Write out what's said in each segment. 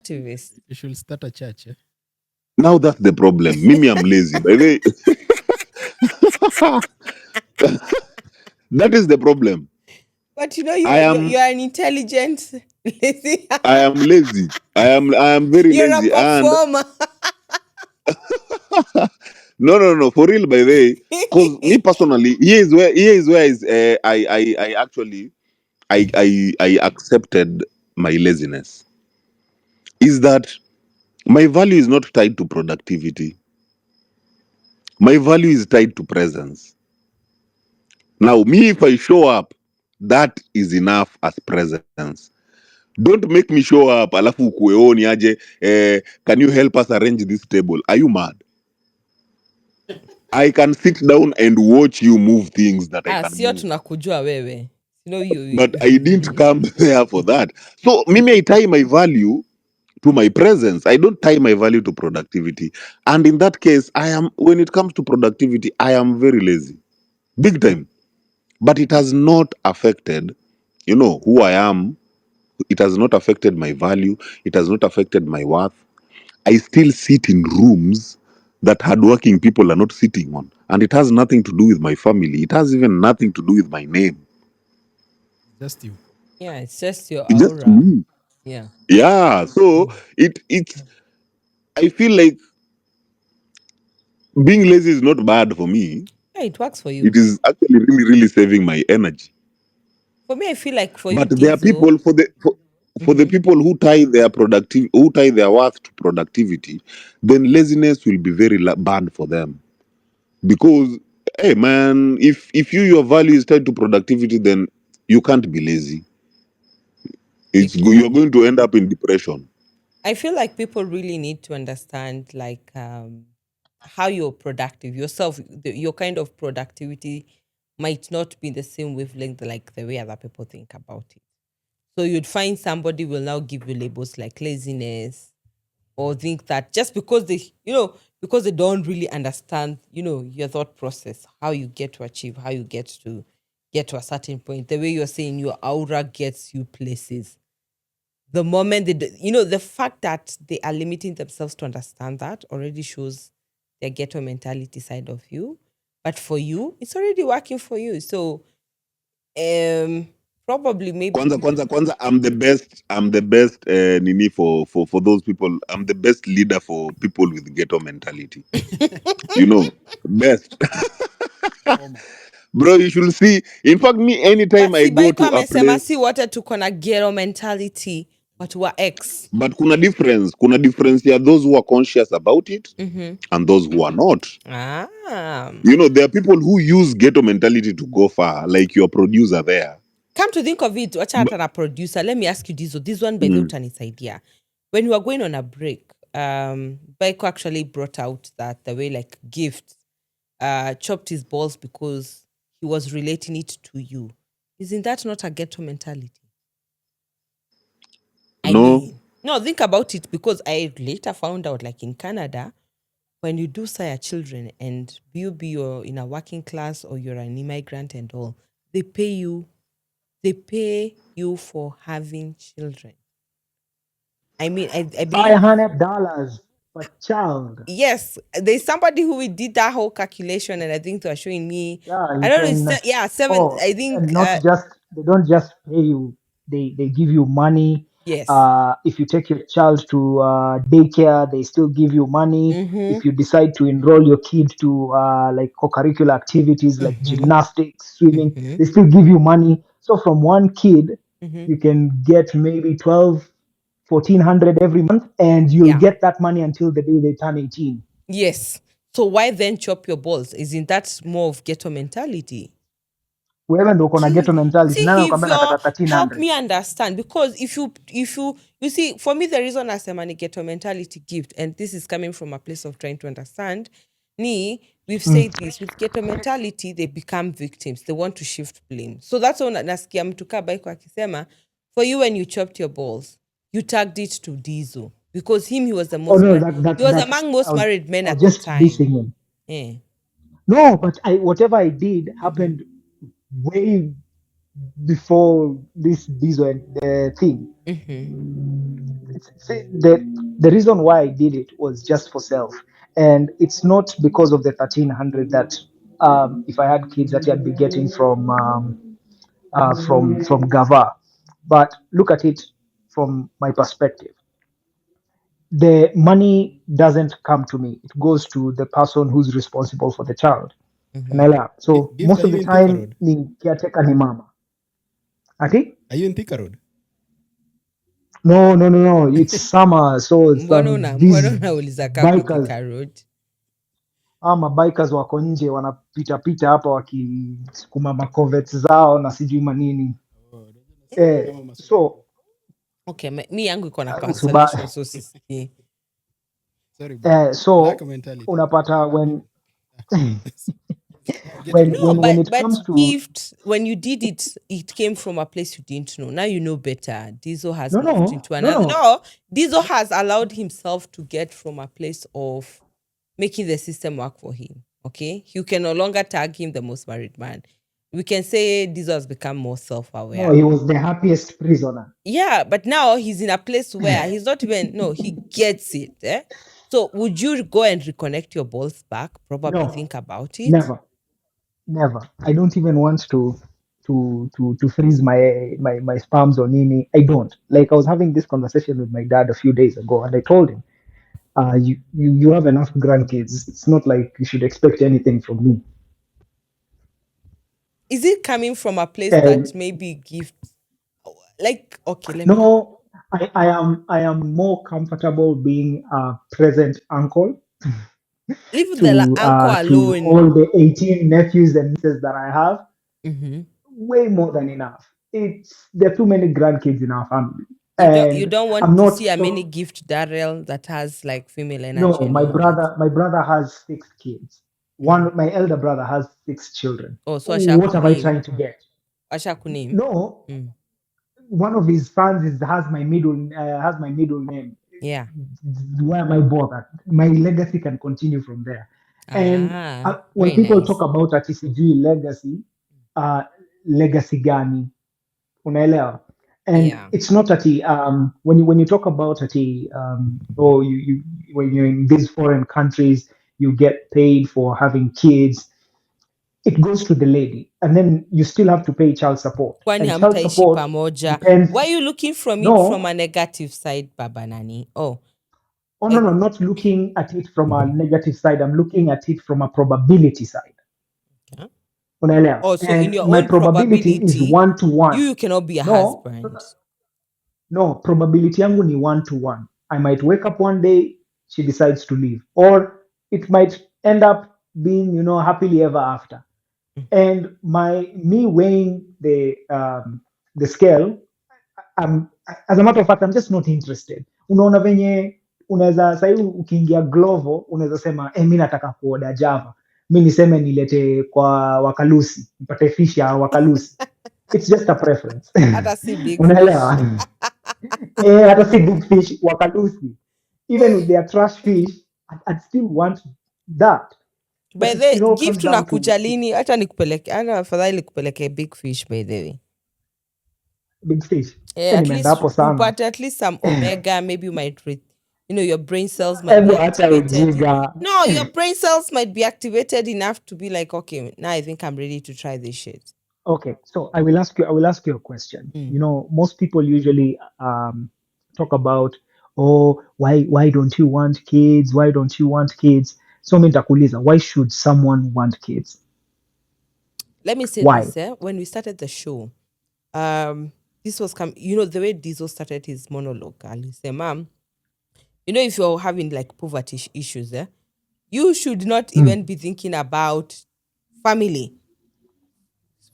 Activist. You should start a church. Now that's the problem. Mimi, I'm lazy. By the that is the problem. But you know, I you're am an intelligent lazy. I am lazy. I am very You're a lazy. And performer. no. For real, by the way, because me personally, I actually I accepted my laziness. Is that my value is not tied to productivity. My value is tied to presence. Now, me, if I show up, that is enough as presence. Don't make me show up, alafu ukueoni aje, can you help us arrange this table? Are you mad? I can sit down and watch you move things that I can Sio move. tunakujua wewe. You know But I didn't come there for that. So, Mimi, I tie my value to my presence. I don't tie my value to productivity. And in that case, when it comes to productivity, I am very lazy. Big time. But it has not affected, who I am. It has not affected my value. It has not affected my worth. I still sit in rooms that hardworking people are not sitting on. And it has nothing to do with my family. It has even nothing to do with my name. Just you. Yeah, it's just your It's just aura. me. Yeah. Yeah. So it's I feel like being lazy is not bad for me. Yeah, it works for you. It is actually really, really saving my energy. For me, I feel like for you, But there are Diesel. people for the Mm-hmm. people who tie their worth to productivity, then laziness will be very bad for them. Because hey man, if your value is tied to productivity, then you can't be lazy. You You're can. going to end up in depression. I feel like people really need to understand, like, how you're productive yourself. Your kind of productivity might not be the same wavelength like the way other people think about it. So you'd find somebody will now give you labels like laziness, or think that just because because they don't really understand, your thought process, how you get to achieve, how you get to a certain point. The way you're saying your aura gets you places. The moment the fact that they are limiting themselves to understand that already shows their ghetto mentality side of you. But for you, it's already working for you. So probably maybe Kwanza, I'm the best nini for those people. I'm the best leader for people with ghetto mentality. Best. Bro, you should see. In fact, me, anytime but I si go Baiko to a amesema place. si wote tuko na ghetto mentality, watu wa X. But kuna difference. Kuna difference here. Those who are conscious about it and those who are not. There are people who use ghetto mentality to go far, like your producer there. Come to think of it, wacha hata na producer, let me ask you this one by the utanisaidia. When we were going on a break, Baiko actually brought out that the way like Gift chopped his balls because he was relating it to you. Isn't that not a ghetto mentality? No. No, think about it, because I later found out, like in Canada, when you do sire children and you're in a working class or you're an immigrant and all, they pay you for having children. I mean, I believe $500 per child. Yes, there's somebody who did that whole calculation, and I think they were showing me. Yeah, I you don't know. It's can. seven. Oh, I think. and not just they don't just pay you. They give you money. Yes. If you take your child to daycare, they still give you money. If you decide to enroll your kid to like co-curricular activities like gymnastics, swimming, they still give you money. So from one kid, you can get maybe 1,400 every month, and you'll get that money until the day they turn 18. Yes. So why then chop your balls? Isn't that more of ghetto mentality? Wewe ndo uko na ghetto mentality. See, Nani if anakuambia nataka help 1,300? me understand, because if you see, for me, the reason I say money ghetto mentality gift, and this is coming from a place of trying to understand. We've said this with ghetto mentality, they become victims. They want to shift blame. So that's why nasikia mtu kaa Baiko akisema, for you, when you chopped your balls, you tagged it to Diesel because he was the Oh most no, he was among most married men I was at the just time. dissing him. Eh. No, but whatever I did happened way before this diesel thing. Mm-hmm. See, the reason why I did it was just for self, and it's not because of the 1300 that if I had kids that I'd be getting from Gava. But look at it from my perspective. The money doesn't come to me; it goes to the person who's responsible for the child. Mm-hmm. Unaelewa? So Gift, most are of you the in Thika time Road? ni caretaker ni mama. Ati? Are you in Thika Road? No, no, no, no. It's summer, so it's Mbona these unauliza kaa bikers Thika Road? ama bikers wako nje wanapita pita hapa wakisukuma makovets zao na sijui manini. Oh, nasikia kama masonko. So Okay, mi yangu iko na cancellation usuba, so sisikii. Sorry bro. Black so mentality. unapata when Now get to know No, you. when but it but comes to gift, when you did it, it came from a place you didn't know. Now you know better. Diesel has no moved no into no another. no No, Diesel has allowed himself to get from a place of making the system work for him. Okay, you can no longer tag him the most married man. We can say Diesel has become more no, self-aware. he was the happiest prisoner. Yeah, but now he's in a place where he's not even no, he gets it. Eh? So would you go and reconnect your balls back? Probably No, think about it. never, never. I don't even want to freeze my sperms or nini. I don't. Like I was having this conversation with my dad a few days ago, and I told him, you have enough grandkids. It's not like you should expect anything from me. Is it coming from a place that And maybe gives like okay, let me no, I am more comfortable being a present uncle leave the uncle to alone. all the 18 nephews and nieces that I have. Hmm. Way more than enough. It's There are too many grandkids in our family, You and don't I'm want to not see a mini so. gift Daryl that has like female energy No, and all that. my brother has 6 kids. Mhm. My elder brother has 6 children. Oh, so Asha What am I kunim. trying to get? Asha kunim. No, Mm. one of his sons has my middle name. Yeah. Why am I bothered? My legacy can continue from there. And when Very people talk nice. about a TCG legacy, uh, legacy gani, unaelewa? And Yeah. it's not ati when you talk about ati oh you when you're in these foreign countries you get paid for having kids, it goes to the lady, and then you still have to pay child support, Kwani and child hamtaishi support pamoja. depends. Why are you looking from it from No. a negative side, Baba Nani? Oh, Oh no, like no, not looking at it from a negative side. I'm looking at it from a probability side. huh? Unaelewa? Oh, so in And your my own probability is probability, 1 to 1. you cannot be a No, husband. no, probability yangu ni 1 to 1. I might wake up one day, she decides to leave, or it might end up being, happily ever after. Mm. And my me weighing the scale, as a matter of fact, I'm just not interested. Unaona venye unaweza sahii ukiingia Glovo unaweza sema mi nataka kuoda Java, mi niseme nilete kwa Wakalusi mpate fish ya Wakalusi. It's just a preference. Hata si big fish. Unaelewa? Hata si big fish Wakalusi, even with their trash fish, I'd still want that. But By the it all comes gift down to unakuja lini? Acha nikupeleke, ana afadhali nikupeleke big fish by the way. big fish. At Nimeenda least hapo sana. upate at least some omega. Maybe you might your brain cells might be Hebu acha activated. ujinga. No, your brain cells might be activated enough to be like, okay, now I think I'm ready to try this shit. Okay, so I will ask you a question. Mm. Most people usually talk about, oh, why don't you want kids? Why don't you want kids? So mimi nitakuuliza, why should someone want kids? Let me say Why? this, when we started the show, this was the way Diesel started his monologue, he said, Mom, if you're having like poverty issues, you should not Mm. even be thinking about family.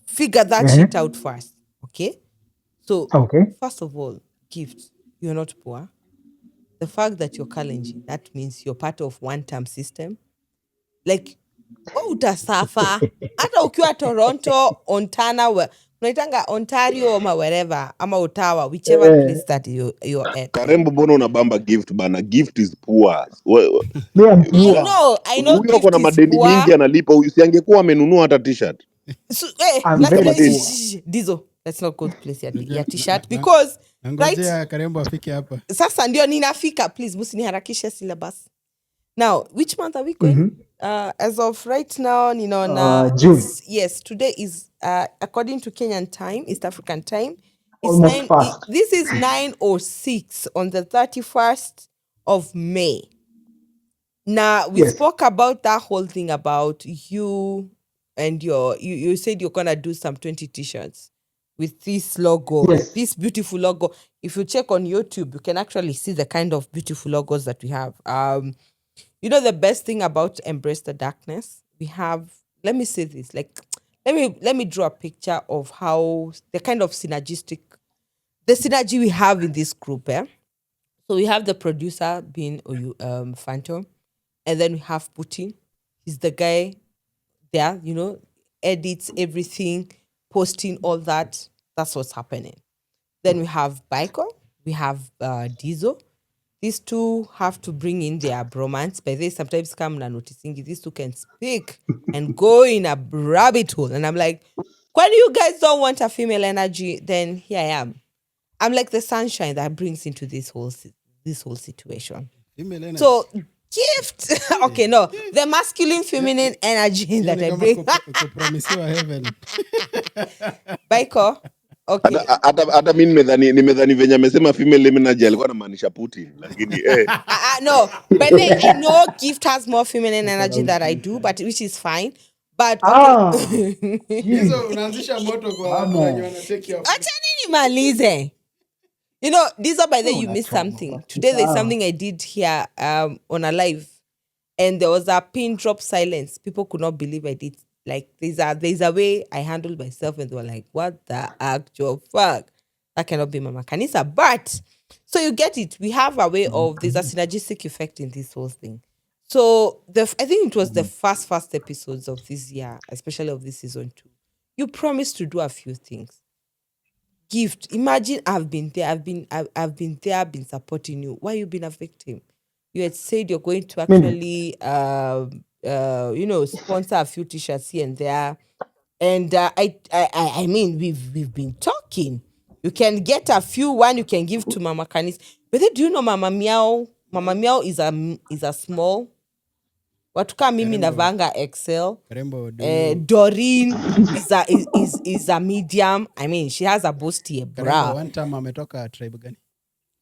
Figure that Uh-huh. shit out first. Okay? So, Okay. first of all, gift, you're not poor. The fact that you're Kalenjin, that means you're part of one term system. Like, utasafa. Hata ukiwa Toronto, unaitanga Ontario ama wherever, ama Ottawa, whichever place Eh, that you're at. Karembo, mbona unabamba gift bana? Gift is poor. Me I'm I poor. know, I know Huyo ako gift na is madeni poor. mingi analipa. Huyu si angekuwa amenunua hata t-shirt. So, I'm Gift very madeni. poor. Diesel. Let's not go to place ya t-shirt because right nangojea Karembo afike hapa. sasa ndio ninafika, please msiniharakishe syllabus. Now, which month are we going? As of right now, June. yes, today is according to Kenyan time, East African time. It's Almost past. This is 9:06 on the 31st of May. Now we spoke about that whole thing about you and you said you're gonna do some 20 t-shirts with this logo, this beautiful logo. If you check on YouTube, you can actually see the kind of beautiful logos that we have. The best thing about Embrace the Darkness, we have, let me say this, like let me draw a picture of how the kind of synergy we have in this group. So we have the producer being Phantom, and then we have Putin. He's the guy there, edits everything, posting all that. That's what's happening. Then we have Baiko, we have Dizo. These two have to bring in their bromance. But they sometimes come and noticing these two can speak and go in a rabbit hole. And I'm like, when you guys don't want a female energy, then here I am. I'm like the sunshine that brings into this whole situation. Female energy. So gift. Okay, no, the masculine feminine energy that I bring. Kupromisiwa heaven. Baiko. Okay. Hata mi nimedhani venye amesema female energy alikuwa anamaanisha Putin, lakini no, but then I know Gift has more feminine energy than I do, but which is fine. But okay. Hizo unaanzisha moto kwa watu wenye wanatake off. Acha nini malize. These are by the you missed something. Today there's something I did here on a live, and there was a pin drop silence. People could not believe I did. Like there's a way I handled myself, and they were like, "What the actual fuck?" That cannot be Mama Kanisa. But so you get it. We have a way of there's a synergistic effect in this whole thing. So I think it was the first episodes of this year, especially of this season 2. You promised to do a few things. Gift. Imagine I've been there. I've been there, been supporting you. Why you been a victim? You had said you're going to actually, sponsor a few t-shirts here and there. And I mean, we've been talking. You can get a few. One you can give to Mama Canis. But then, do you know Mama Meow? Mama Meow is a small. Watuka mimi navanga XL. Doreen is a medium. I mean, she has a busty bra. One time ametoka tribe gani?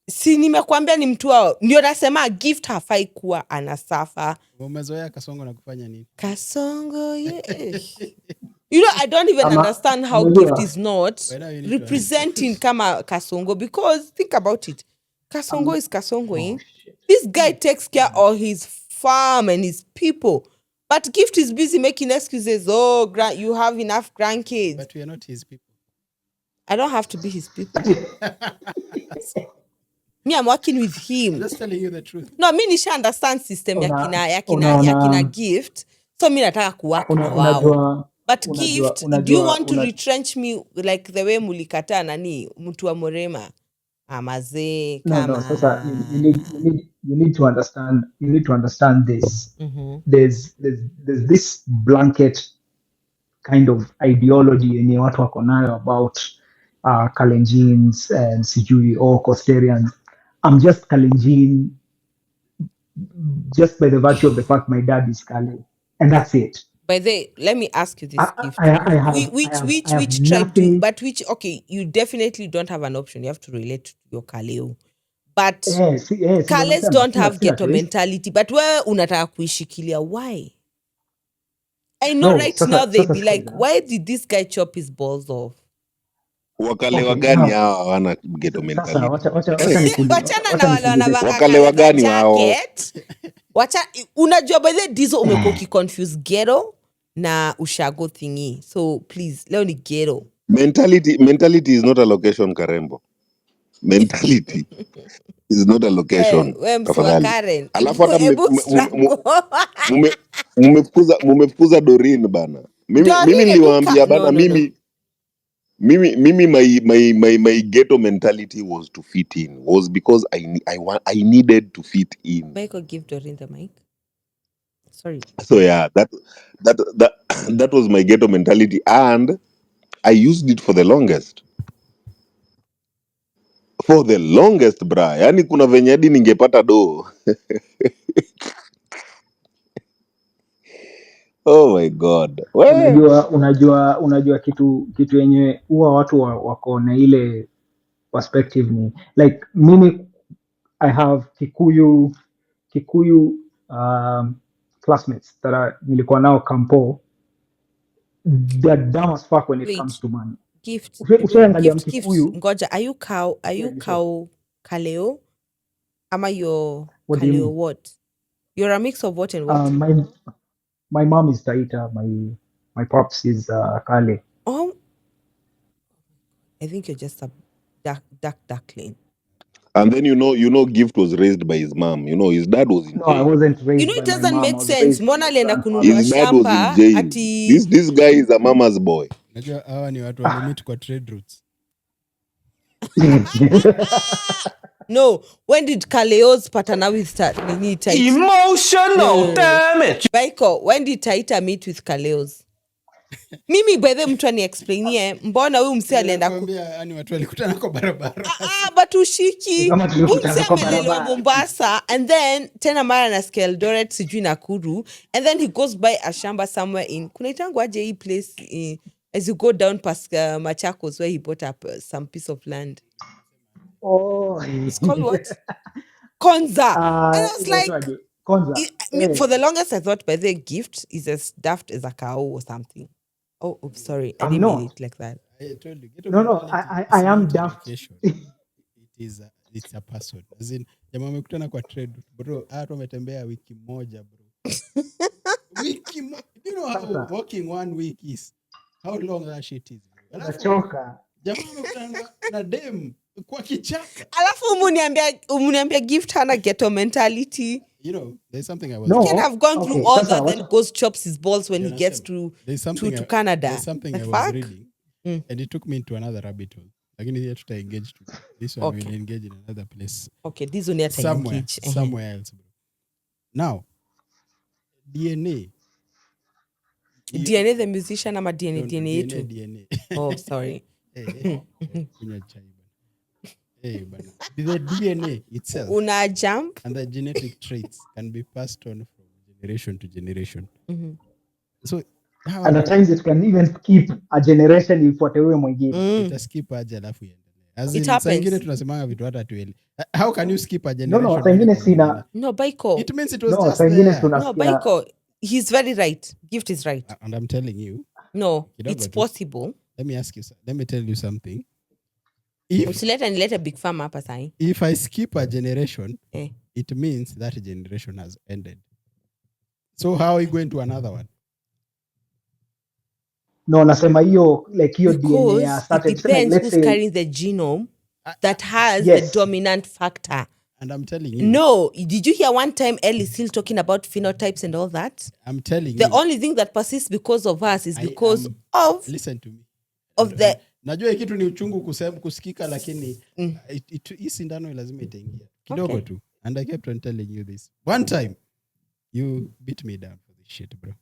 Si nimekwambia ni mtu wao. Ndio nasema Gift hafai kuwa anasafa. Umezoea Kasongo na kufanya nini? Kasongo, yeah. I don't even understand how Gift is not representing kama Kasongo, because think about it. Kasongo is Kasongo. This guy takes care of his farm and his people. But Gift is busy making excuses. Oh, you have enough grandkids. But we are not his people. I don't have to be his people. Me, I'm working with him. I'm just telling you the truth. No, me nisha understand system yakina Gift. So me nataka kuwork na wao. But Gift, do you want to retrench me like the way mulikata nani mtu wa Morema? Amaze, no, sasa you need to understand. You need to understand this. There's this blanket kind of ideology yenye watu wako nayo about Kalenjins and sijui or Costerians. I'm just Kalenjin just by the virtue of the fact my dad is Kale, and that's it. By the way, let me ask you this, Gift. Which tribe do you, but which, okay, you definitely don't have an option. You have to relate to your Kaleo. But Kales don't have ghetto mentality. But where unataka kuishikilia? Why? I know now they'd be like, why did this guy chop his balls off? Wakalewa gani hao hawana ghetto mentality? Wachana na wale wanavanga gani wao? Unajua by the Dizo umekuwa ukiconfuse ghetto na ushago thingy. So please, leo ni ghetto. Mentality is not a location, Karembo. Mentality is not a location. Karen. Alafu hata mumefukuza Doreen bana. Mimi niliwaambia bana, mimi my ghetto mentality was to fit in, was because I needed to fit in. Michael, give Doreen the mic. Sorry. So yeah, that was my ghetto mentality, and I used it for the longest. for the longest bra, yani kuna venye hadi ningepata do. Oh my god. We. Unajua kitu yenye huwa watu wako na ile perspective ni like mimi I have Kikuyu classmates nilikuwa nao kampo. They're dumb as fuck when it comes Wait, to money. gift, Ushaangalia gift. Mkikuyu. Ngoja, are you Yeah, cow kaleo? Ama your what do you kaleo mean? what? You're a mix of what and what? My mom is Taita, my pops is Kale. Oh, I think you're just a duckling. And then you know Gift was raised by his mom. You know his dad was in No, I jail. wasn't raised It by my doesn't mom. I make was sense. raised by Mbona my alienda grandfather. kununua His dad was in shamba jail. ati This guy is a mama's boy. Unajua hawa ni watu walimit kwa trade routes. no, when did Kaleos partner with Taita? Emotional damage. Baiko, when did Taita meet with Kaleos? Mimi by the mtu aniexplainie mbona huyu mse alienda Nakwambia yani watu walikutana kwa barabara. but ushiki Kama huyu tulikutana mse kwa amelelewa barabara. Mombasa and then tena mara na Eldoret sijui Nakuru and then he goes by a shamba somewhere in kunaitangwa aje hii place as you go down past Machakos where he bought up some piece of land. Oh. It's called what? Konza. And I was like, Konza. for the longest I thought by the gift is as daft as a cow or something. Oh, sorry. I I'm didn't mean not. it like that. I told you, ghetto No, mentality I is am not a daft. location. It's a person. As in, jamaa wamekutana kwa trade route. Bro, hata wametembea wiki moja bro. Wiki moja. You know how walking 1 week is? How long that shit is? Nachoka. Jamaa wamekutana na dem kwa kichaka. Alafu umuniambia gift hana ghetto mentality. You know, there's something I was... No. He can have gone through all that, then Wacha. goes chops his balls when he gets to Canada. There's something The I fuck? was reading, and it took me into another rabbit hole. Lakini here to engage to this one Okay. will engage in another place. Okay, this one yet engage. Somewhere else, bro. Now, DNA. DNA the musician ama DNA yetu? DNA. Oh, sorry. Kunywa chai bana. Bana. The DNA itself Una jump? and the genetic traits can be passed on from generation to generation. So And at times it can even skip a generation ifuate huyo mwingine. itaskip aje alafu iendelee. As It in, happens. saa ingine tunasemanga vitu hata tueli. How can you skip a No, generation? saa ingine moja kwa sina. mwingine? No, Baiko. It means it was No, just saa ingine there. No, Baiko. He's very right. Gift is right. And I'm telling you, No, Kidogo it's tu. possible. let me tell you something. If Usilete a big farm hapa sahi. if I skip a generation, Eh. it means that generation has ended. So how are you going to another one? No, nasema hiyo like hiyo DNA ya Because it certain, depends let's who's say, carrying the genome that has yes. the dominant factor. And I'm telling you. No, did you hear one time Elle is still talking about phenotypes and all that? I'm telling The you. only thing that persists because of us is because of Listen to me. the Najua kitu ni uchungu kusikika lakini hii sindano lazima itaingia. Kidogo tu. And I kept on telling you this. One time you beat me down for this shit, bro.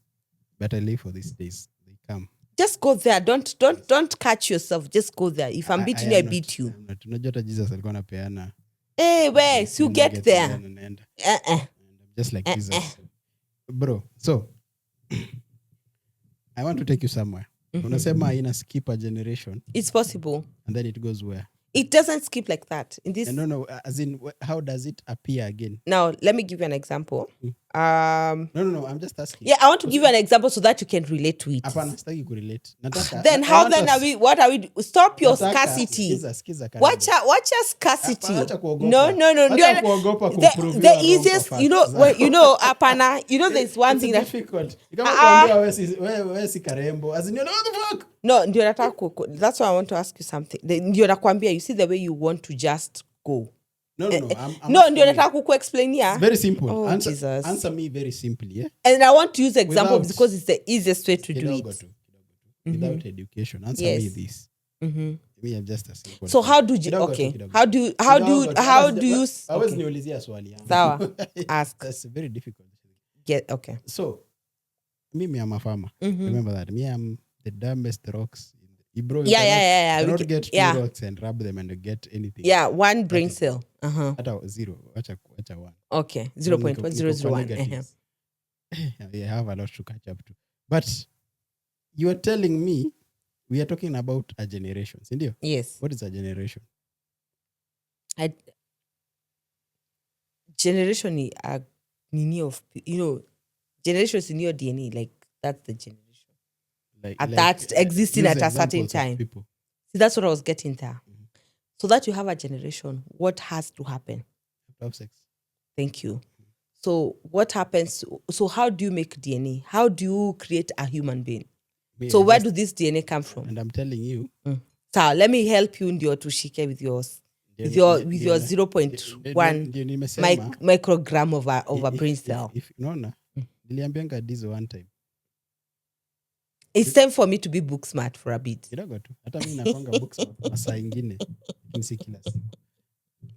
But I live for these days. They come. just go there. Don't catch yourself. Just go there. If I'm beating you, I beat you. Unajua hata Jesus alikuwa anapeana. Hey, where? You get there. And I'm just like Jesus. Bro, so I want to take you somewhere. Unasema ina skip a generation. It's possible. And then it goes where? It doesn't skip like that. In this. No, as in, how does it appear again? Now, let me give you an example. No, I'm just asking. Yeah, I want to give you an example so that you can relate to it. Hapana, sitaki kurelate. Nataka. Then how then are we? What are we? Stop your scarcity. Skiza karibu. Watch your scarcity. Acha kuogopa. No. Acha kuogopa kuprove The you are wrong easiest, for you know, facts. apana. You know, there's one It's thing that difficult. Kama kuambia wewe si karembo. As in, you know what the fuck? no. Ndio nataka that's why I want to ask you something. Ndio nakwambia, you see the way you want to just go. No. No, ndio nataka kukuexplainia. Very simple. Oh, Jesus. Answer me very simply, yeah? And I want to use example Without- because it's the easiest way to do Kidogo it. tu. Without education. Answer Yes. me this. Me, I'm just a simple. So how do you? Kidogo tu, Okay. kidogo. How do you? Always Okay. niulizia swali yangu. Sawa. Ask. That's very difficult. Get okay. So, me, I'm a farmer. Remember that. Me, I'm the dumbest rocks Bro, you cannot get two rocks and rub them and get anything. Yeah, one brain cell. Hata zero. Acha one. Okay, 0.1001. You have a lot to catch up to. But you are telling me we are talking about a generation, India? Yes. What is a generation? Generation is a nini of, generations in your DNA, like that's the generation. That existing at a certain time. See, that's what I was getting there. Mm-hmm. So that you have a generation, what has to happen? Have sex. Thank you. So what happens? So how do you make DNA? How do you create a human being? So where do this DNA come from? And I'm telling you. So let me help you in your tushike with yours. With your 0.1 microgram of a brain cell. If niliambianga dizo one time. It's time for me to be book smart for a bit. Hata mimi nakonga book smart masaa ingine.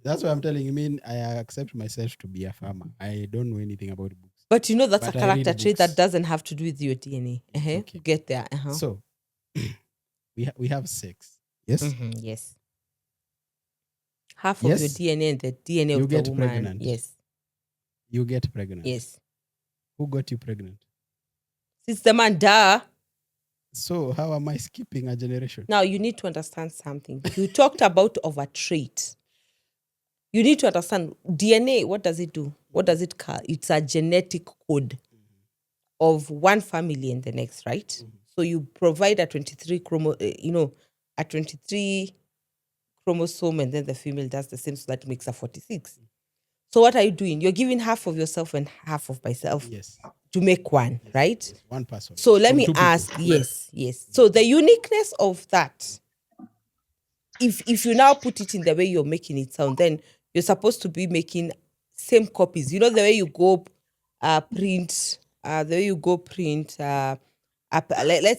That's why I'm telling you, I accept myself to be a farmer. I don't know anything about books. But that's a character trait that doesn't have to do with your DNA. Okay. Get there. So, we have sex. Yes? Mm-hmm. Yes. Half of your DNA and the DNA of the woman. Pregnant. Yes. You get pregnant. Yes. Who got you pregnant? It's the man, duh. So how am I skipping a generation? Now you need to understand something. You talked about of a trait. You need to understand DNA. What does it do? What does it call? It's a genetic code of one family and the next, right? Mm-hmm. So you provide a 23 chromosome, and then the female does the same, so that makes a 46. Mm-hmm. So what are you doing? You're giving half of yourself and half of myself. Yes. To make one, yes, right? Yes, one person. So let me ask, yes. So the uniqueness of that, if you now put it in the way you're making it sound, then you're supposed to be making same copies. The way you go print, let's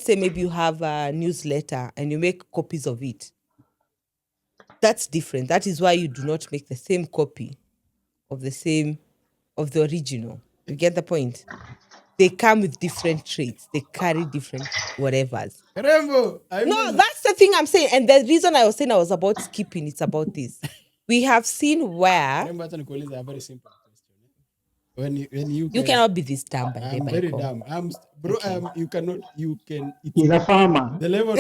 say maybe you have a newsletter and you make copies of it. That's different. That is why you do not make the same copy of the original. You get the point? They come with different traits. They carry different whatevers. That's the thing I'm saying. And the reason I was saying I was about skipping, it's about this. We have seen where... a very simple question. When you cannot be this dumb. I'm very dumb. He's a farmer. The level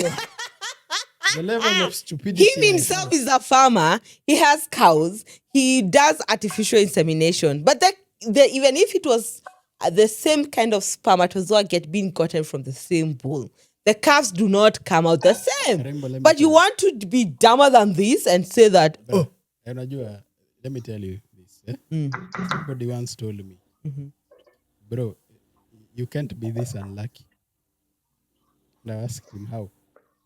of stupidity. He himself is a farmer. He has cows. He does artificial insemination. But even if it was... the same kind of spermatozoa being gotten from the same bull, the calves do not come out the same. But you want to be dumber than this and say that, let me tell you this. Somebody once told me, bro, you can't be this unlucky. And I asked him how.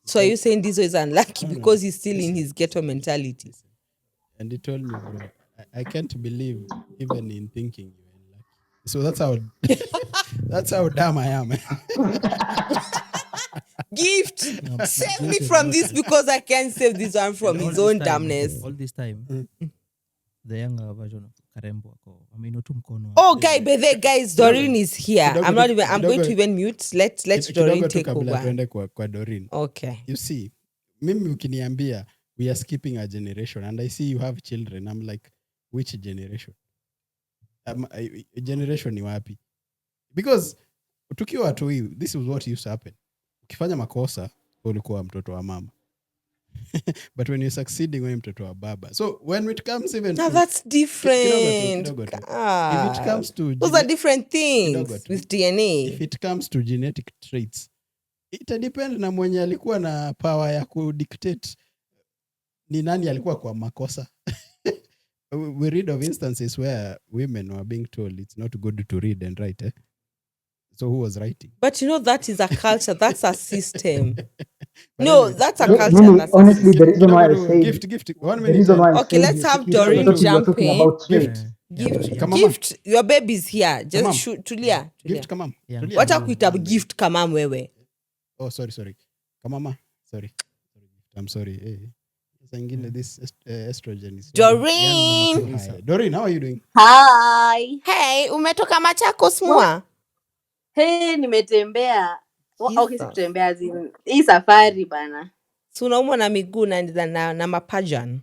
So are you saying Dizo is unlucky because he's still in his ghetto mentality? And he told me, bro, I can't believe even in thinking you. So that's how dumb I am. Gift, save me from this because I can't save this one from his own dumbness. All this time, the younger version of Karembo. Oh, guys, Doreen is here. I'm going to even mute. Let Doreen take over. Kwa Doreen. Okay. You see, mimi ukiniambia we are skipping a generation, and I see you have children. I'm like, which generation? Generation ni wapi? Because tukiwa watu hii, this is what used to happen. Ukifanya makosa ulikuwa mtoto wa mama. But when you're succeeding, wewe mtoto wa baba. So when it comes even now, that's different. If it comes to those are different things with DNA. If it comes to genetic traits, it depends na mwenye alikuwa na power ya kudictate ni nani alikuwa kwa makosa. We read of instances where women were being told it's not good to read and write. So who was writing? But that is a culture. That's a system. That's a culture. That's honestly, the reason why I say gift. 1 minute. Okay, let's have Doreen jump in. Gift. Your baby's here. Just shoot. Tulia. Gift, come on. Wacha kuita gift kama wewe. Oh, sorry. Kamama. Sorry. I'm sorry. Hey. This estrogen is Doreen. Doreen, how are you doing? Hi. Hey, umetoka Machakos mua? Hey, nimetembea. Okay, sikutembea hii safari bana. So unaumwa na miguu na mapajan.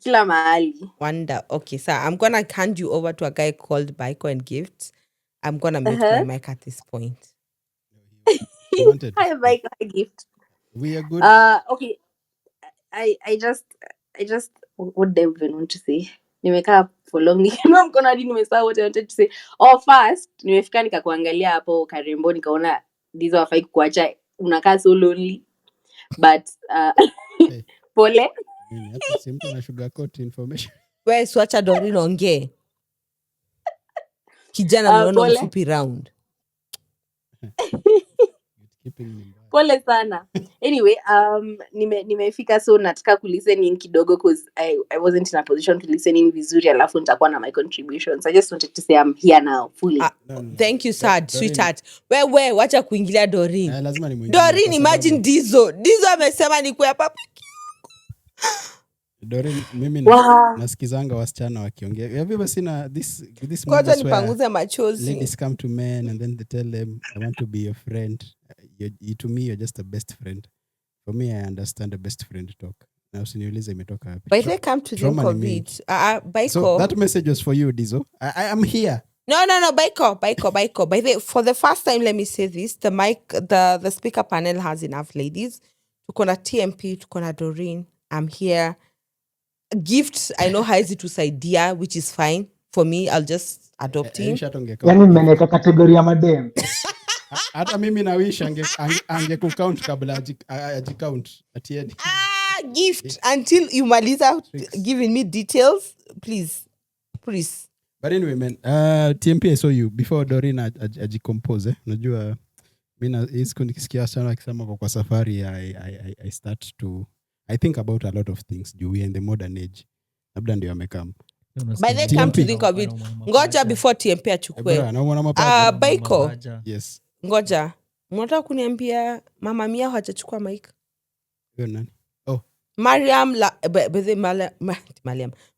Kila mahali. Wonder. Okay, so I'm gonna hand you over to a guy called Baiko and Gifts. I'm gonna mute my mic at this point. Wanted to Hi, speak. Baiko. Hi, Gift. We are good. Okay. I just what do I even want to say? Nimekaa for long. Nikiinua mkono hadi nimesahau what I wanted to say. First, nimefika nikakuangalia hapo Karembo nikaona Dizo hafai kukuacha unakaa so lonely. But Hey. Pole. Nini hapa si mtu ana sugarcoat information. Wewe swacha Doreen ongee. Kijana mnaona Pole. mfupi round. Keeping me back. Pole sana. Anyway, nimefika so nataka kulisten in kidogo cause I wasn't in a position to listen in vizuri alafu nitakuwa na my contributions. I just wanted to say I'm here now fully. No. Thank you, sad, Doreen. sweetheart. Wewe wacha kuingilia Doreen. Lazima nimuingilie Doreen, kwa imagine sababu- Dizo amesema ni kwa papa. Doreen, mimi Wow. nasikizanga wasichana wakiongea. Have you ever seen this Kwanza movies where nipanguze machozi. ladies come to men and then they tell them I want to be your friend. To me you're just a best friend. For me I understand a best friend talk. Na usiniulize imetoka wapi. But they come to think trauma ni of mingi. it. Baiko. So that message was for you, Dizo. I am here. No, Baiko. By the way, for the first time, let me say this: the speaker panel has enough ladies. Tuko na TMP, tuko na Doreen. I'm here. Gift, I know haizi tusaidia, which is fine for me. I'll just adopt him. Yani mmeneka kategori ya madem. Hata mimi na wish ange kucount kabla ajicount at the end. Gift, until you maliza giving me details, please. But anyway, man, TMP, I saw you before Doreen ajicompose. Unajua mimi hizo nikisikia sana akisema kwa safari I start to I think about a lot of things. We are in the modern age. Labda ndio amekam. By the come to think of it, ngoja before TMP achukue. Baiko. Yes. Ngoja. Mnataka kuniambia Mama Mia hajachukua mic? Hiyo nani?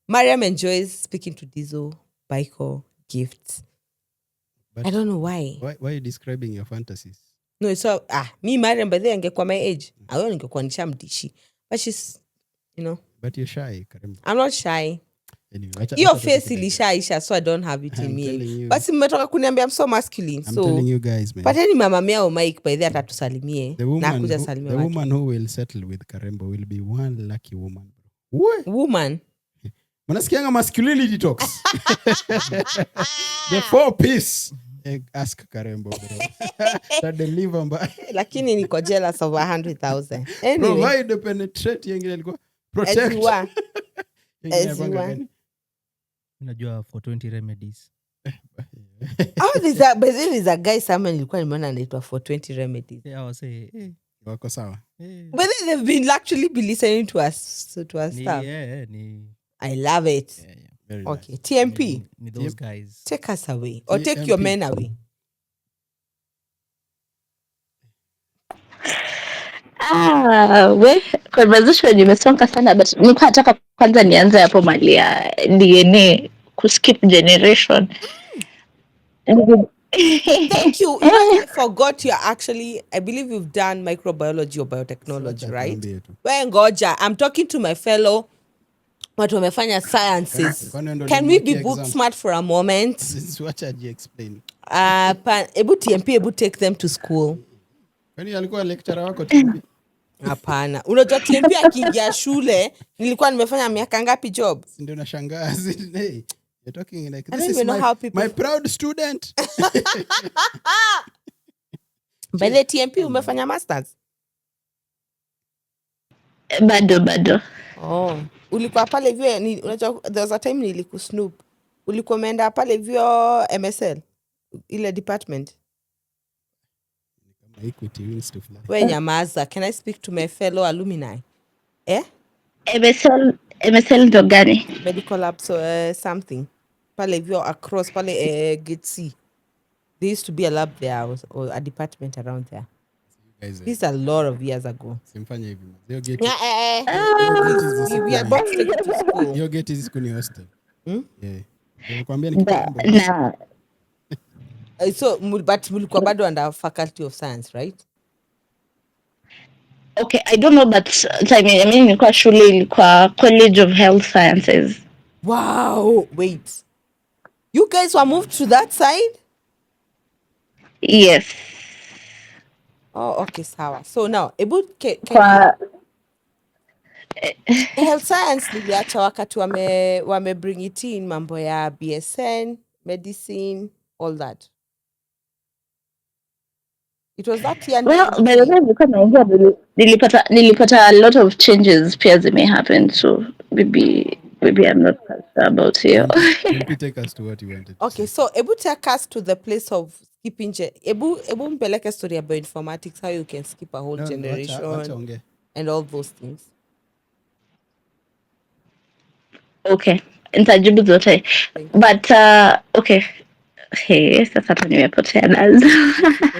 Mariam enjoys speaking to Dizo, Baiko, Gifts. But I don't know why. Why are you describing your fantasies? No, so me Mariam by the angekuwa my age. I don't ningekuwa nishamdishi. But she's, But you're shy, Karembo. I'm not shy. Anyway, Your face ilishaisha, so I don't have it in me. But mmetoka kuniambia I'm so masculine. I'm telling you guys, man. But any Mama Mia o Mike by the atatusalimie. The woman who will settle with Karembo will be one lucky woman. Woman? Mnasikianga masculinity talks. The 4 piece. Ask Karembo, bro. That deliver by. Lakini niko jealous of 100,000. Anyway. Provide, penetrate, yengine alikuwa protect. Eziwa. Unajua for 20 remedies. There's a guy somewhere nilikuwa nimeona anaitwa for 20 remedies. Yeah, I was say, Wako sawa. But they've been actually listening to us stuff. I love it. Yeah. Very Okay, nice. TMP, Ni those guys. take us away or take your TMP. men away. Conversation imesonga sana but nilikuwa nataka kwanza nianze hapo mali ya DNA kuskip generation. Thank you. I forgot I believe you've done microbiology or biotechnology, Swacha right? tuambie tu. Well, ngoja, I'm talking to my fellow watu wamefanya sciences. Kwani ndo Can we be nimekia book exam? smart for a moment? Swacha explain. Ebu TMP, ebu take them to school. Kwani alikuwa lecturer wako TMP? Hapana. Unajua TMP akiingia shule, nilikuwa nimefanya miaka ngapi job? Ndio nashangaa. Hey, you're talking like I don't this is even know how people- my proud student. By the TMP umefanya masters? bado Oh. Ulikuwa pale hivyo unajua there was a time nilikusnoop. Ulikuwa umeenda pale hivyo MSL ile department. Kama equity wins to fly. We nyamaza. Can I speak to my fellow alumni? MSL ndo gani? Medical lab something. Pale hivyo across pale gate C. There used to be a lab there or a department around there. Guys, This is a lot of years ago. simfanye hivi. Hiyo gate. We are both taken to school. Hiyo gate hizi kuni hostel. Hmm? Yeah. Nilikwambia ni kitambo. Na So but mulikuwa bado under faculty of science, right? Okay, I don't know, but time nilikuwa shule ilikuwa College of Health Sciences. Wow, wait. You guys were moved to that side? Yes. Oh, okay, sawa. So now, can you Kwa health science niliacha wakati wame bring it in mambo ya BSN, medicine, all that. It was that year well, by the nilikuwa. time nilikuwa naingia nilipata a lot of changes pia zime happen, so maybe I'm not sure about you. Tempi, take us to what you wanted to Okay, say. so ebu take us to the place of skipping. Ebu mpeleke story about informatics, how you can skip a whole No, generation wacha onge. and all those things. Okay, nitajibu zote, Thank you. but okay. Hey, sasa hapa nimepotea nazo. Usipotee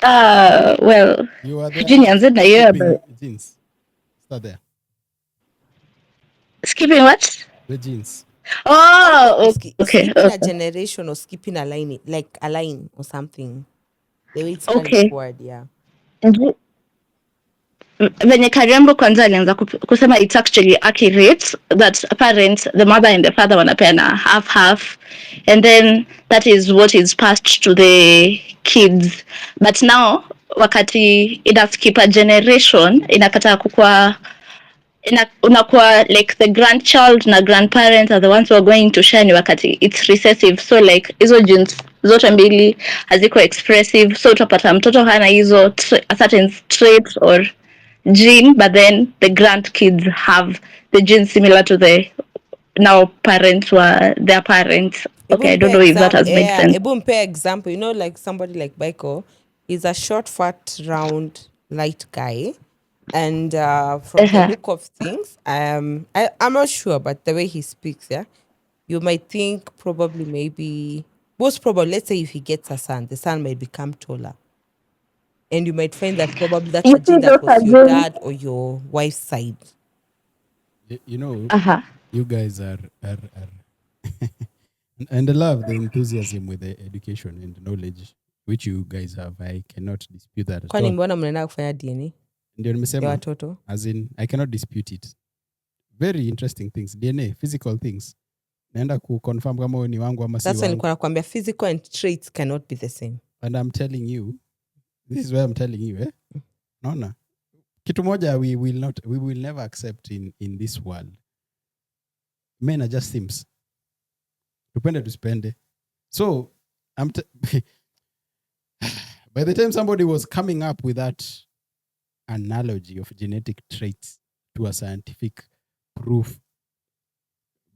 kabisa. Well, You are there nianze na hiyo skipping jeans. Start there. skipping what? The jeans. Oh, okay, Skipping a okay, generation or skipping a line, like a line or something. The way it's carried okay. forward, yeah. Venye Kariambo kwanza alianza kusema it's actually accurate that parents, the mother and the father wanapeana half and then that is what is passed to the kids, but now wakati ina skip a generation inakata kukua unakuwa like the grandchild na grandparents are the ones who are going to share, ni wakati it's recessive, so like hizo genes zote mbili haziko expressive, so utapata mtoto hana hizo a certain trait or gene, but then the grandkids have the gene similar to the now parents were their parents. Okay, I don't know if that has made sense. Ebu mpe example, you know, like somebody like Baiko is a short, fat, round, light guy. And from the look of things, I'm not sure, but the way he speaks, yeah, you might think probably maybe, most probably, let's say if he gets a son, the son might become taller. And you might find that probably that's You a gene see that those are was your genes. dad or your wife's side. You know, you guys are and I love the enthusiasm with the education and knowledge which you guys have. I cannot dispute that at Kwani all. mbona mnaenda kufanya DNA Ndio ya nimesema, watoto? as in I cannot dispute it. Very interesting things. DNA, physical things. Naenda ku-confirm kama wewe ni wangu ama si That's why wangu. nilikuwa nakwambia physical and traits cannot be the same. And I'm telling you, this is why I'm telling you, naona kitu moja we will never accept in this world. Men are just simps. Tupende tuspende. So by the time somebody was coming up with that analogy of genetic traits to a scientific proof,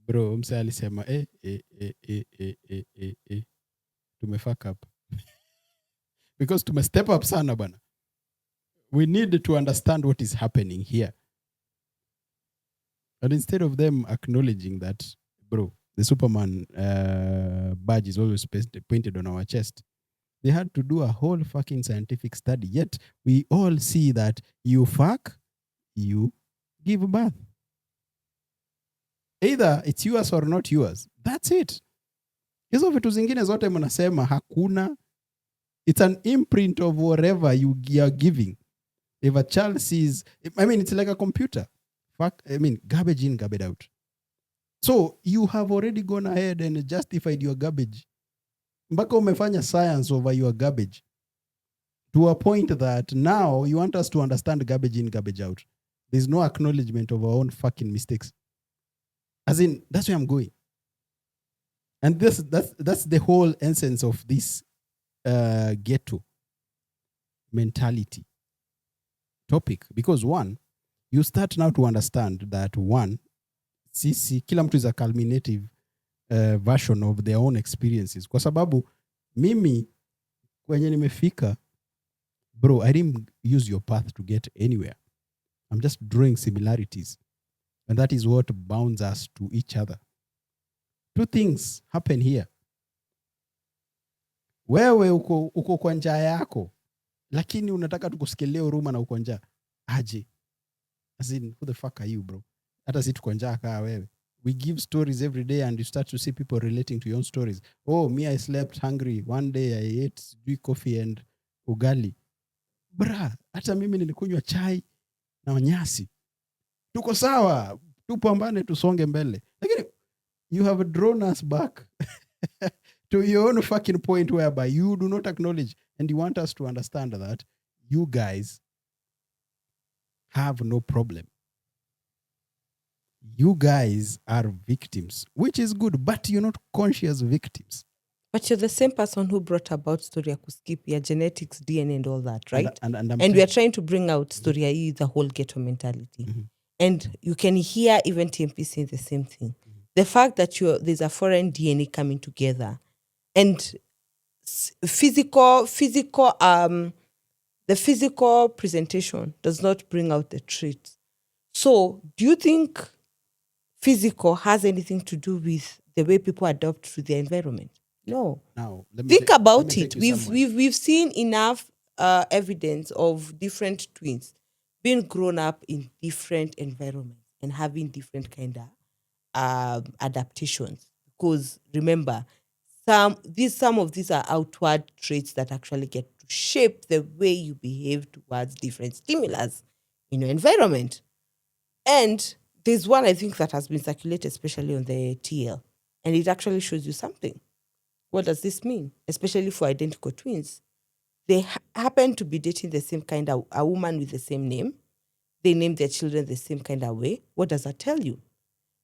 bro, mse alisema tumefuck up. Because step up sana bana. We need to understand what is happening here. And instead of them acknowledging that, bro, the Superman badge is always painted on our chest, they had to do a whole fucking scientific study. Yet we all see that you fuck, you give birth. Either it's yours or not yours. That's it. Hizo vitu zingine zote mnasema hakuna. It's an imprint of whatever you are giving. If a child sees, I mean, it's like a computer. Garbage in, garbage out. So you have already gone ahead and justified your garbage. Mpaka umefanya science over your garbage to a point that now you want us to understand garbage in, garbage out. There's no acknowledgement of our own fucking mistakes. As in, that's where I'm going. And that's the whole essence of this ghetto mentality topic. Because one, you start now to understand that one, kila mtu is a culminative version of their own experiences. Kwa sababu mimi kwenye nimefika, bro, I didn't use your path to get anywhere. I'm just drawing similarities. And that is what bounds us to each other. Two things happen here. Wewe uko kwa njaa yako, lakini unataka tukusikilie huruma na uko njaa. Aje. As in, who the fuck are you, bro? Hata si tuko njaa kaa wewe. We give stories every day and you start to see people relating to your own stories. Oh, me, I slept hungry. One day I ate coffee and ugali. bra, hata mimi nilikunywa chai na nyasi, tuko sawa, tupambane, tusonge mbele. Lakini you have drawn us back to your own fucking point whereby you do not acknowledge, and you want us to understand that you guys have no problem. You guys are victims, which is good, but you're not conscious victims. But you're the same person who brought about story ya kuskip ya genetics, DNA and all that, right? And we are trying to bring out story ya the whole ghetto mentality. Mm-hmm. And you can hear even TMP saying the same thing. Mm-hmm. The fact that there's a foreign DNA coming together and the physical presentation does not bring out the traits. So do you think physical has anything to do with the way people adapt to their environment? No. Now, think about it. We've seen enough evidence of different twins being grown up in different environments and having different kind of adaptations. Because remember, some of these are outward traits that actually get to shape the way you behave towards different stimulus in your environment. And there's one I think that has been circulated, especially on the TL, and it actually shows you something. What does this mean? Especially for identical twins. They happen to be dating the same kind of a woman with the same name. They name their children the same kind of way. What does that tell you?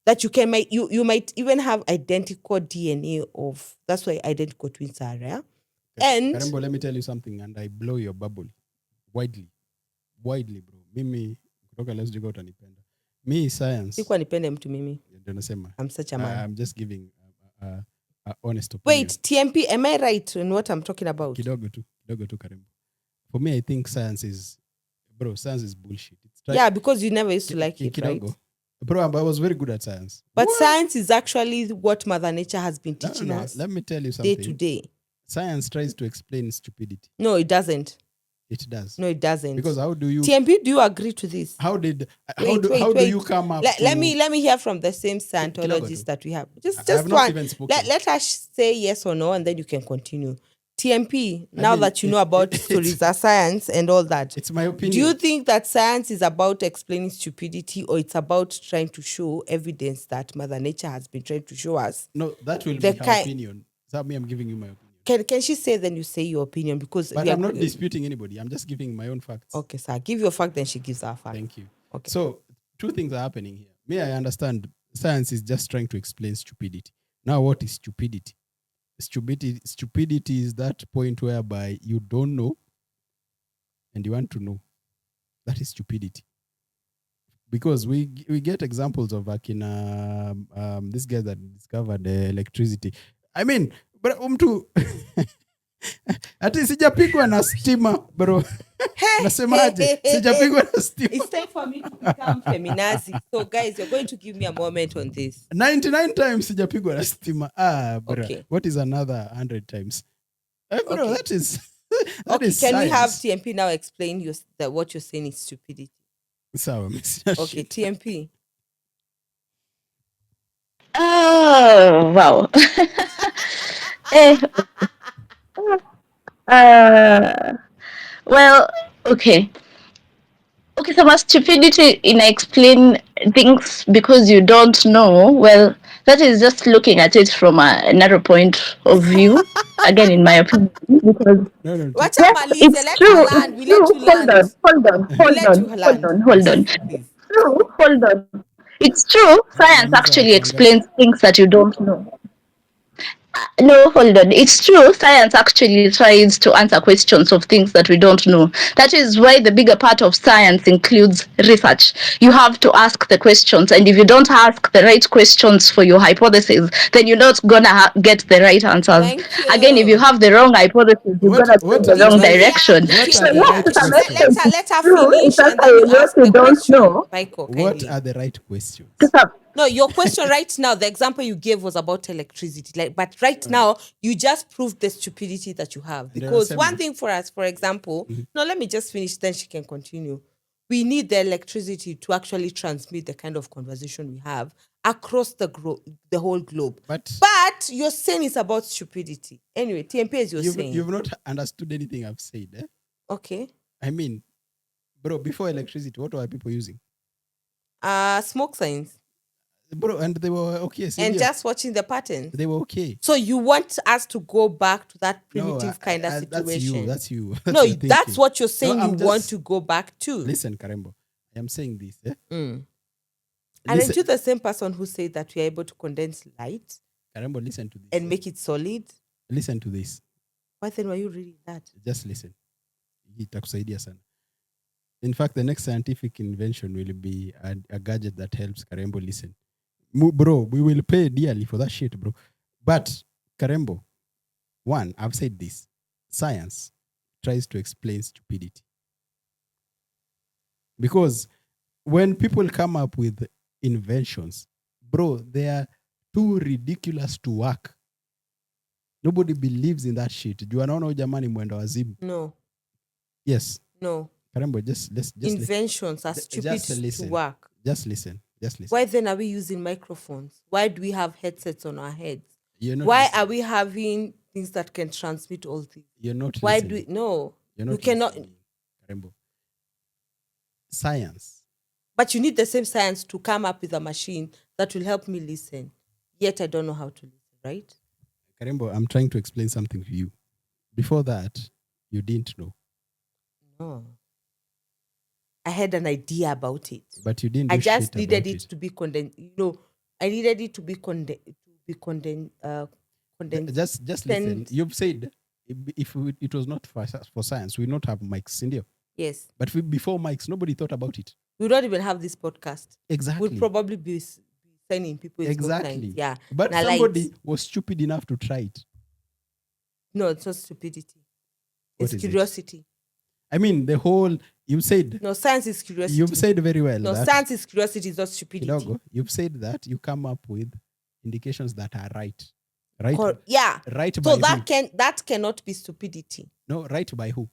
That you might even have identical DNA of, that's why identical twins are rare. And Karembo, let me tell you something, and I blow your bubble widely, bro. Mimi kutoka leo sijui utanipenda. Me science. Sikuwa nipende mtu mimi. Ndio nasema. I'm such a man. I'm just giving honest opinion. Wait, TMP, am I right in what I'm talking about? Kidogo tu Karembo. For me, I think science is bullshit. Because you never used to like it, right? Bro, I was very good at science. But science is actually what Mother Nature has been teaching us. Let me tell you something. Day to day. Science tries to explain stupidity. No, it doesn't. It does. No, it doesn't. Because how do you... TMP, do you agree to this? How do you come up let me hear from the same Scientologists that we have. Just one. Let us say yes or no, and then you can continue. TMP, now that you know about stories of science and all that. It's my opinion. Do you think that science is about explaining stupidity, or it's about trying to show evidence that Mother Nature has been trying to show us? No, that will be her opinion. So me, I'm giving you my opinion. Can she say, then you say your opinion? Because I'm not disputing anybody. I'm just giving my own facts. Okay, sir. Give your fact, then she gives her fact. Thank you. Okay. So, two things are happening here. May I understand, science is just trying to explain stupidity. Now, what is stupidity? Stupidity is that point whereby you don't know and you want to know. That is stupidity. Because we get examples of this guy that discovered electricity. I mean, but ati sijapigwa na stima, bro. Nasemaje? Sijapigwa na stima. It's time for me to become feminazi. So guys, you're going to give me a moment on this. 99 times sijapigwa na stima. Bro. Okay. What is another 100 times? Bro, okay. That is can science. We have TMP now explain that what you're saying is stupidity? Okay, TMP. Oh, wow. Well, okay. Okay, so much stupidity in explain things because you don't know. Well, that is just looking at it from a narrow point of view. Again, in my opinion, because it's true. Hold on. It's true. Science actually explains things that you don't know. No, hold on. It's true. Science actually tries to answer questions of things that we don't know. That is why the bigger part of science includes research. You have to ask the questions, and if you don't ask the right questions for your hypothesis, then you're not gonna get the right answers. Again, if you have the wrong hypothesis, you're gonna go the wrong direction. Let her finish, and then you ask the question. What are the right questions? No, your question right now, the example you gave was about electricity. But right now, you just proved the stupidity that you have. Because one thing for us, for example, no, let me just finish, then she can continue. We need the electricity to actually transmit the kind of conversation we have across the whole globe. But you're saying it's about stupidity. Anyway, TMP, as you're saying. You've not understood anything I've said, eh? Okay. I mean, bro, before electricity, what were people using? Smoke signs Bro, and they were okay. and just watching the patterns. They were okay. So you want us to go back to that No, primitive kind of situation? That's you. No, your that's thinking. what you're saying. I'm you want just- to go back to. Listen, Karembo, I am saying this. Aren't Listen, you the same person who said that we are able to condense light Karembo, listen to this. and make it solid? Listen to this. Why then were you reading that? Just listen. Itakusaidia sana. In fact, the next scientific invention will be a gadget that helps Karembo listen. Bro, we will pay dearly for that shit, bro. But Karembo, one, I've said this. Science tries to explain stupidity. Because when people come up with inventions, bro, they are too ridiculous to work. Nobody believes in that shit. Do you know jamani mwendo wazimu? No. Yes. No. Karembo, just inventions are stupid to work. Just listen. Why then are we using microphones? Why do we have headsets on our heads? Why listening. Are we having things that can transmit all things? You're not Why listening. do we no? You're not you cannot listening, Karembo. Science. But you need the same science to come up with a machine that will help me listen. Yet I don't know how to listen, right? Karembo, I'm trying to explain something to you. Before that, you didn't know. No. I had an idea about it. But you didn't. I just needed it to be condensed. I needed it to be condensed. Just listen. You've said if it was not for science, we would not have mics, India. Yes. But before mics, nobody thought about it. We don't even have this podcast. Exactly. We'll probably be sending people. Exactly. Yeah. But somebody was stupid enough to try it. No, it's not stupidity. It's What is curiosity. I mean, you said. No, science is curiosity. You've said very well. No, science is curiosity, it's not stupidity. Kidogo, you've said that you come up with indications that are right. Right? Yeah. Right by so who? that cannot be stupidity. No, right by who?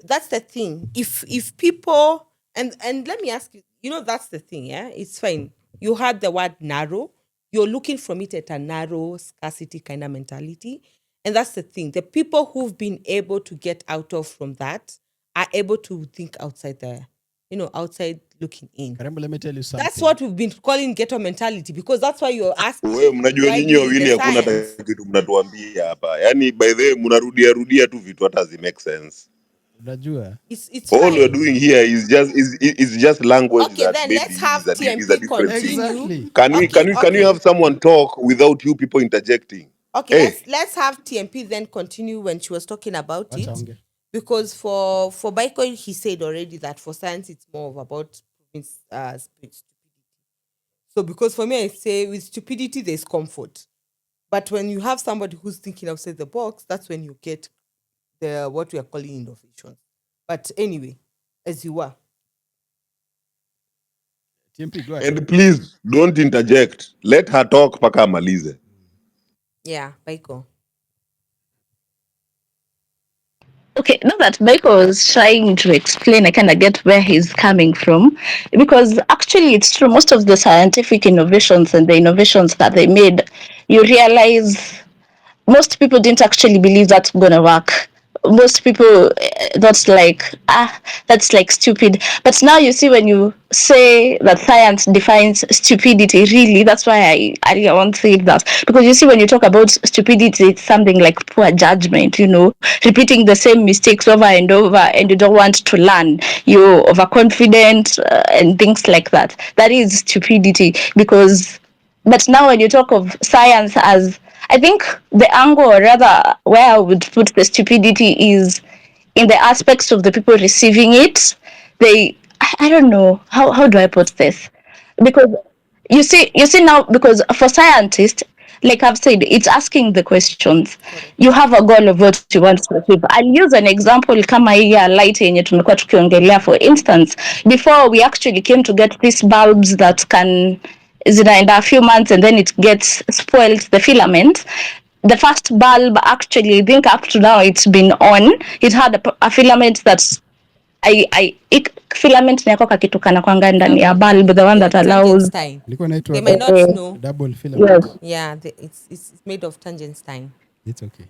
That's the thing. If people and let me ask you, that's the thing, yeah? It's fine. You had the word narrow. You're looking from it at a narrow scarcity kind of mentality. And that's the thing. The people who've been able to get out of from that are able to think outside outside looking in. Karembo, let me tell you something. That's what we've been calling ghetto mentality, because that's why you're asking. Wewe mnajua nyinyi wawili hakuna hata kitu mnatuambia hapa. Yaani by the way mnarudia tu vitu hata zi make sense. Unajua. It's All fine. we're doing here is just language okay, that then maybe let's have is a TMP different continue. thing. Can we have someone talk without you people interjecting? Okay, let's have TMP then continue when she was talking about it. Because for Baiko, he said already that for science it's more about stupidity. So because for me, I say with stupidity there's comfort, but when you have somebody who's thinking outside the box, that's when you get what we are calling innovation. But anyway, as you were. TMP, go ahead. And please don't interject. Let her talk paka amalize. Yeah, Baiko. Okay, now that Michael was trying to explain, I kind of get where he's coming from. Because actually, it's true, most of the scientific innovations and the innovations that they made, you realize most people didn't actually believe that's going to work. Most people, that's like stupid. But now you see, when you say that science defines stupidity, really, that's why I won't say that. Because you see, when you talk about stupidity, it's something like poor judgment, repeating the same mistakes over and over, and you don't want to learn. You're overconfident and things like that. That is stupidity. But now when you talk of science as, I think the angle, or rather where I would put the stupidity, is in the aspects of the people receiving it. I don't know, how do I put this? Because you see now, because for scientists, like I've said, it's asking the questions. You have a goal of what you want to achieve. I'll use an example kama hii ya light yenye tumekuwa tukiongelea. For instance, before we actually came to get these bulbs that can in a few months and then it gets spoiled, the filament. The first bulb, actually, I think up to now it's been on. It had a filament that's filament nako kakitu kana kwanga ndani ya bulb, the one that allows. They might not know. Double filament. Yes. Yeah, it's made of tungsten. It's okay.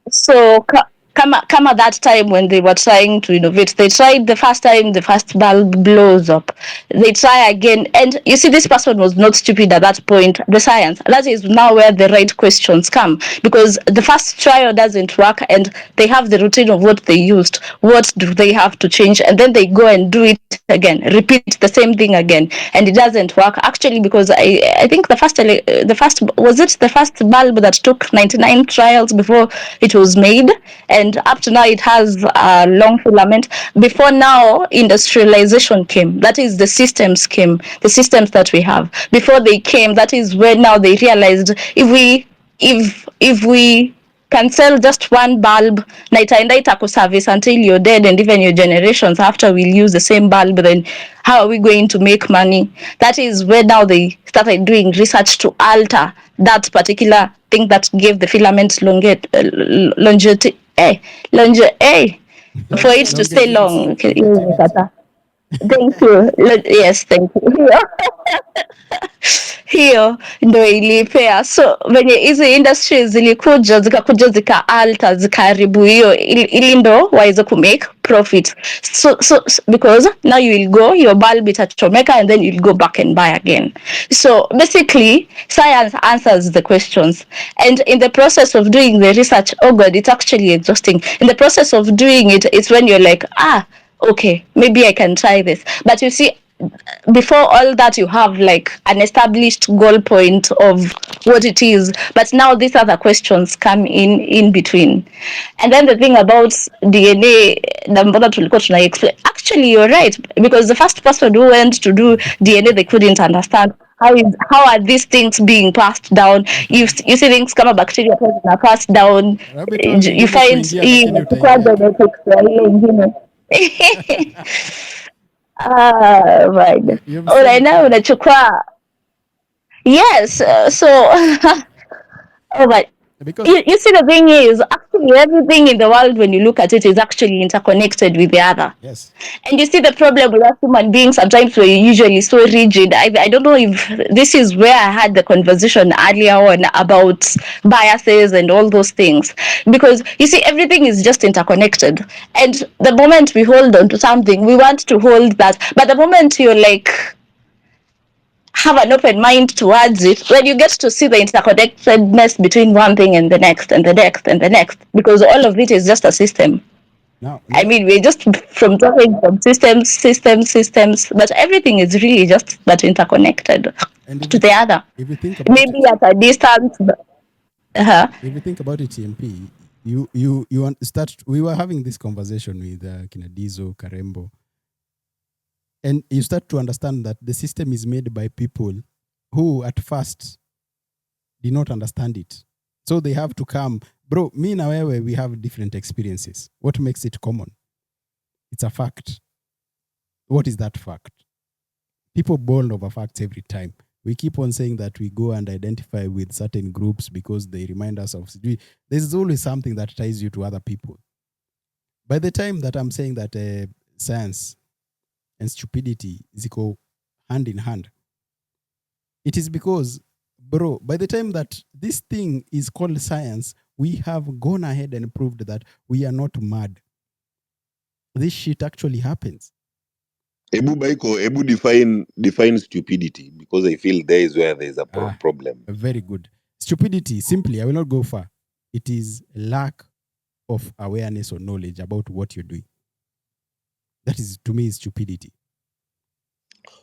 So kama that time when they were trying to innovate. They tried the first time, the first bulb blows up. They try again. And you see, this person was not stupid at that point. The science, that is now where the right questions come. Because the first trial doesn't work and they have the routine of what they used. What do they have to change? And then they go and do it again, repeat the same thing again. And it doesn't work. Actually, because I think was it the first bulb that took 99 trials before it was made, and up to now it has a long filament. Before now, industrialization came. That is, the systems came, the systems that we have. Before they came, that is where now they realized if we can sell just one bulb na itaenda itakuservice until you're dead, and even your generations after will use the same bulb, then how are we going to make money? That is where now they started doing research to alter that particular thing that gave the filament longevity, for it to stay long. Okay, longevity. thank you. Yes, thank you. Hiyo ndo ilipea. So venye hizi industries zilikuja zika alter zikaharibu hiyo, ili ndo waweze kumake profit. So because now you will go, your bulb itachomeka, and then you'll go back and buy again. So basically, science answers the questions, and in the process of doing the research, oh god, it's actually exhausting. In the process of doing it, it's when you're like, okay, maybe I can try this. But you see, before all that, you have like an established goal point of what it is, but now these other questions come in between. And then the thing about DNA, na mbona tulikuwa tuna explain, actually you're right, because the first person who went to do DNA, they couldn't understand how are these things being passed down. You see things kama bacteria are passed down. Rabbit hole ni You ngumu find kuingia, hii lakini inachukua utaingia tu. genetics ya ile ingine. Right. You've seen it all. Unachukua. Yes. So, oh my. Because You see, the thing is, actually, everything in the world, when you look at it, is actually interconnected with the other. yes, And you see, the problem with us human beings, sometimes we're usually so rigid. I don't know if this is where I had the conversation earlier on about biases and all those things. Because you see, everything is just interconnected. And the moment we hold on to something, we want to hold that. But the moment you're like, have an open mind towards it, when you get to see the interconnectedness between one thing and the next and the next and the next, because all of it is just a system. now I mean, we're just from talking from systems, but everything is really just but interconnected and to the other. if you think about Maybe it, at a distance, if you think about it, TMP, start. We were having this conversation with Kinadizo Karembo, and you start to understand that the system is made by people who at first did not understand it, so they have to come. Bro, me na wewe, we have different experiences. What makes it common? It's a fact. What is that fact? People bond over facts every time. We keep on saying that we go and identify with certain groups because they remind us of. There's always something that ties you to other people. By the time that I'm saying that science and stupidity ziko hand in hand, it is because, bro, by the time that this thing is called science, we have gone ahead and proved that we are not mad. This shit actually happens. Ebu Baiko, Ebu define stupidity, because I feel there is where there is a problem. Very good. Stupidity, simply, I will not go far. It is lack of awareness or knowledge about what you're doing. That is, to me, is stupidity.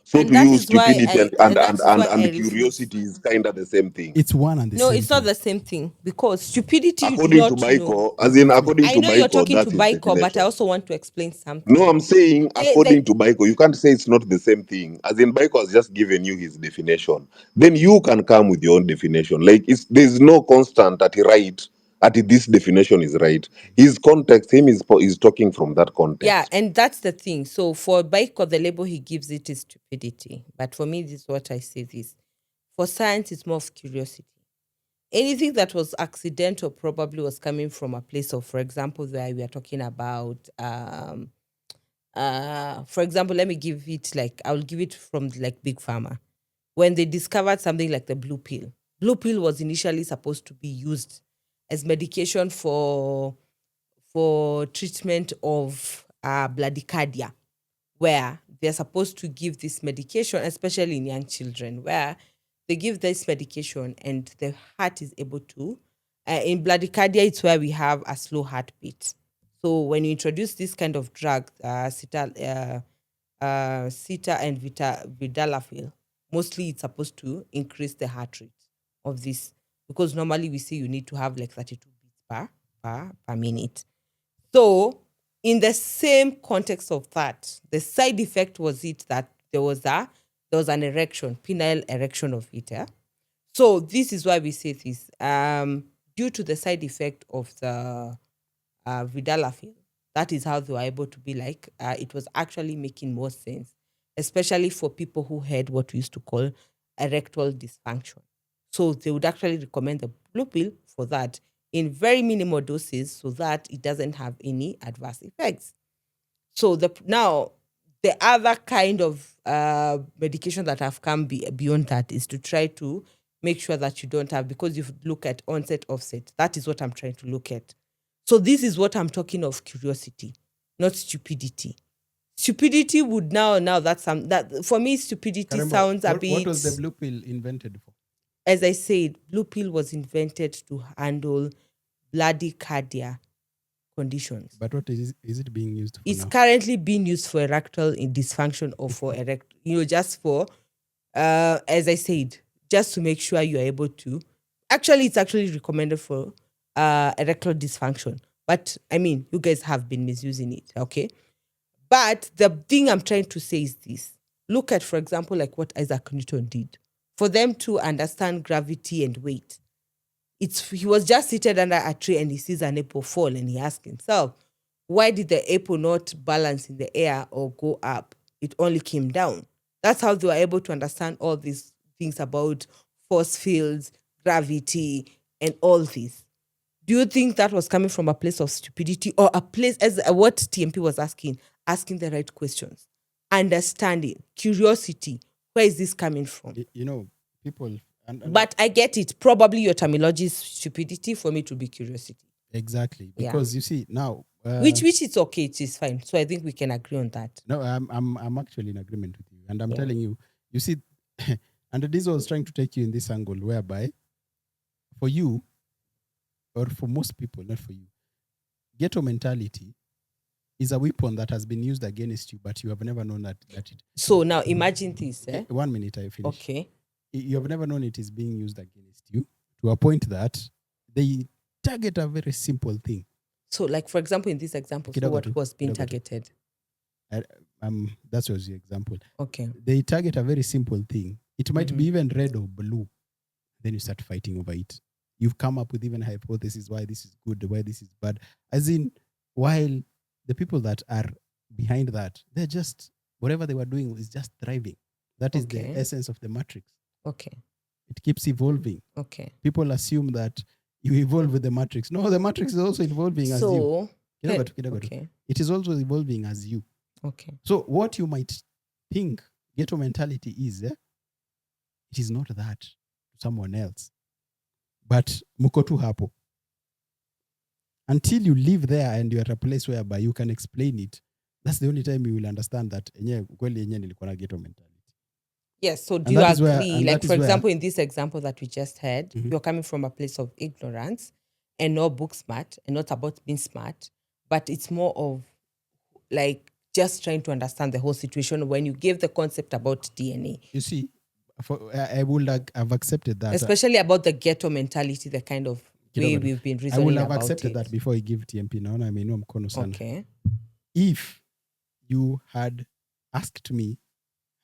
So And to that you, is why stupidity that is why I and refuse. curiosity is kind of the same thing. It's one and the No, same it's not thing. the same thing, because stupidity you do According to not know. Baiko, as in according I to know you're Baiko, talking that to is Baiko, but I definition. also want to explain something. No, I'm saying according They, to Baiko, you can't say it's not the same thing. As in Baiko has just given you his definition. Then you can come with your own definition. Like there's no constant at right, at this definition is right. His context, him is talking from that yeah, context. and that's the thing. So for Baiko, the label he gives it is stupidity. But for me, this is what I say this. For science, it's more of curiosity. Anything that was accidental probably was coming from a place of, for example, where we are talking about for example, let me give it like I'll give it from like Big Pharma. When they discovered something like the blue pill. Blue pill was initially supposed to be used as medication for treatment of bradycardia, where they're supposed to give this medication, especially in young children, where they give this medication and the heart is able to. In bradycardia, it's where we have a slow heartbeat. So when you introduce this kind of drug, Sita and Vidalafil, mostly it's supposed to increase the heart rate of this, because normally we say you need to have like 32 beats per minute. So in the same context of that, the side effect was it that there was an erection, penile erection of it. Yeah? So this is why we say this. Due to the side effect of the Vidalafil, that is how they were able to be like, it was actually making more sense, especially for people who had what we used to call erectile dysfunction. So they would actually recommend the blue pill for that in very minimal doses so that it doesn't have any adverse effects. So now the other kind of medication that have come beyond that is to try to make sure that you don't have, because you look at onset, offset. That is what I'm trying to look at. So this is what I'm talking of, curiosity, not stupidity. Stupidity would now that's that for me, stupidity Karembo, sounds a bit. What was the blue pill invented for? As I said, blue pill was invented to handle bradycardia conditions. But what is it being used for It's now? currently being used for erectile dysfunction or for just for, as I said, just to make sure you are able to. Actually, it's actually recommended for erectile dysfunction. But I mean, you guys have been misusing it, okay? But the thing I'm trying to say is this. Look at, for example, like what Isaac Newton did. For them to understand gravity and weight, he was just seated under a tree and he sees an apple fall and he asks himself, why did the apple not balance in the air or go up? It only came down. That's how they were able to understand all these things about force fields, gravity, and all this. Do you think that was coming from a place of stupidity, or a place, as what TMP was asking the right questions, understanding, curiosity? Where is this coming from? People. But I get it. Probably your terminology is stupidity. For me to be curiosity. Exactly, because you see now, which it's okay. It is fine. So I think we can agree on that. No, I'm actually in agreement with you, and I'm telling you. You see, and this was trying to take you in this angle whereby, for you, or for most people, not for you, ghetto mentality is a weapon that has been used against you, but you have never known that it. So now imagine this. 1 minute, I finish. Okay. You have never known it is being used against you to a point that they target a very simple thing. So, like, for example, in this example, so what was being targeted? That was the example. Okay. They target a very simple thing. It might be even red or blue. Then you start fighting over it. You've come up with even hypotheses why this is good, why this is bad. As in, while the people that are behind that, they're just, whatever they were doing is just thriving. That is the essence of the matrix. Okay. It keeps evolving. Okay. People assume that you evolve with the matrix. No, the matrix is also evolving as you. Okay. It is also evolving as you. Okay. So what you might think ghetto mentality is, it is not that to someone else. But muko tu hapo. Until you live there and you're at a place whereby you can explain it, that's the only time you will understand that kweli nilikuwa na ghetto mentality. Yes, so do you agree? Like, for example, in this example that we just had, you're coming from a place of ignorance and not book smart and not about being smart, but it's more of like just trying to understand the whole situation when you gave the concept about DNA. You see, I would have accepted that. Especially about the ghetto mentality, the kind of way we've been reasoning about it. I would have accepted that before you give TMP. Naona ameinua mkono sana. Okay. If you had asked me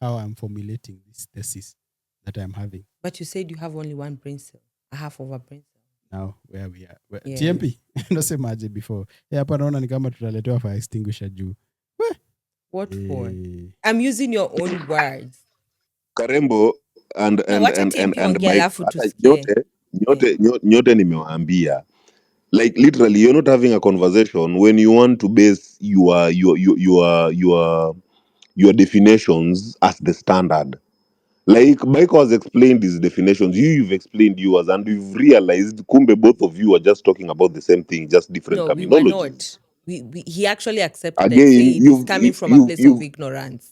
how I'm formulating this thesis that I'm having. But you said you have only one brain cell, a half of a brain cell. Now, where we are. TMP, nasemaje before. Hapa naona ni kama tutaletewa fire extinguisher juu. What for? I'm using your own words. Karembo and Mike, nyote nimewaambia. Like literally, you're not having a conversation when you want to base your definitions as the standard. Like Michael has explained his definitions, you've explained yours, and we've realized kumbe both of you are just talking about the same thing, just different No, we were terminologies. not. He actually accepted and Again, said he's coming from a place of ignorance.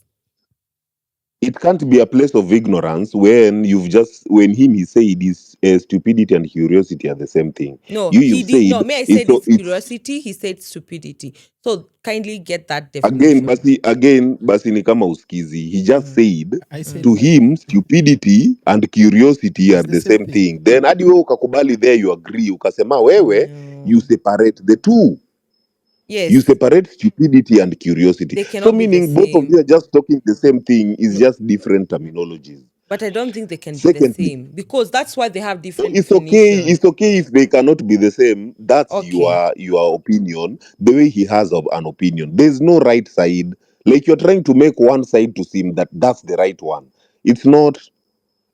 it can't be a place of ignorance when he said is stupidity and curiosity are the same thing. No, You've he did said no. May I said it's it's curiosity. He said stupidity. So kindly get that again, definition. basi ni kama uskizi. He just said I said to that him stupidity and curiosity is are the the same same thing. thing. Then hadi wewe ukakubali there, you agree, ukasema wewe, you No. separate the two. You Yes, separate stupidity and curiosity. they So cannot be the meaning both of you same. are just talking the same thing, is No, just different terminologies. but I don't think they can be the Secondly, same because that's why they have no, different it's okay. definition. It's okay if they cannot be the same. That's Okay. your opinion. The way he has an opinion. There's no right side. Like you're trying to make one side to seem that that's the right one. It's not.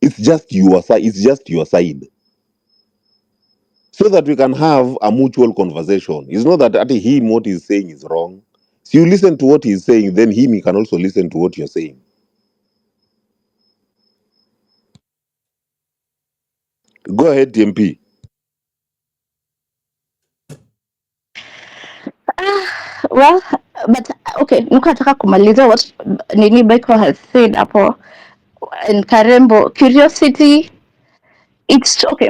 It's just your side. It's just your side. So that we can have a mutual conversation. It's not that at him what he's saying is wrong. So you listen to what he's saying, then he can also listen to what you're saying. Go ahead, TMP. Well, but okay, nilikuwa nataka kumaliza what nini Beko has said hapo and Karembo. Curiosity, it's okay.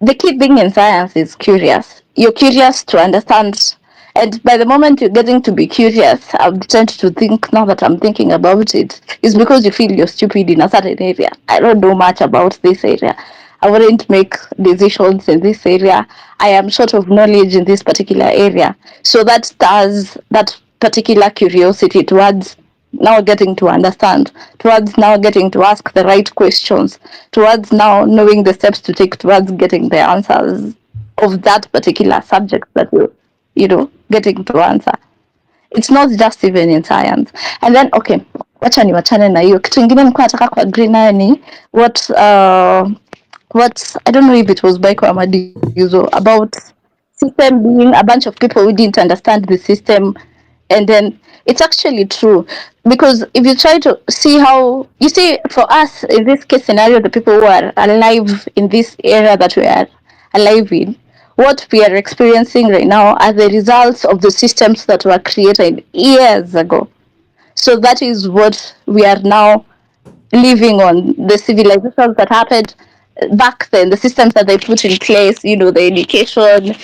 The key thing in science is curious. You're curious to understand. And by the moment you're getting to be curious, I've tend to think now that I'm thinking about it, is because you feel you're stupid in a certain area. I don't know much about this area. I wouldn't make decisions in this area. I am short of knowledge in this particular area. So that stirs that particular curiosity towards now getting to understand, towards now getting to ask the right questions, towards now knowing the steps to take towards getting the answers of that particular subject that you getting to answer. It's not just even in science. And then okay, wacha niwachane na hiyo. Kitu ingine nilikuwa nataka kuagree nayo ni what I don't know if it was Baiko Amadiuzo about system being a bunch of people who didn't understand the system, and then it's actually true because if you try to see how you see for us in this case scenario, the people who are alive in this era that we are alive in, what we are experiencing right now are the results of the systems that were created years ago. So that is what we are now living on, the civilizations that happened back then, the systems that they put in place, the education,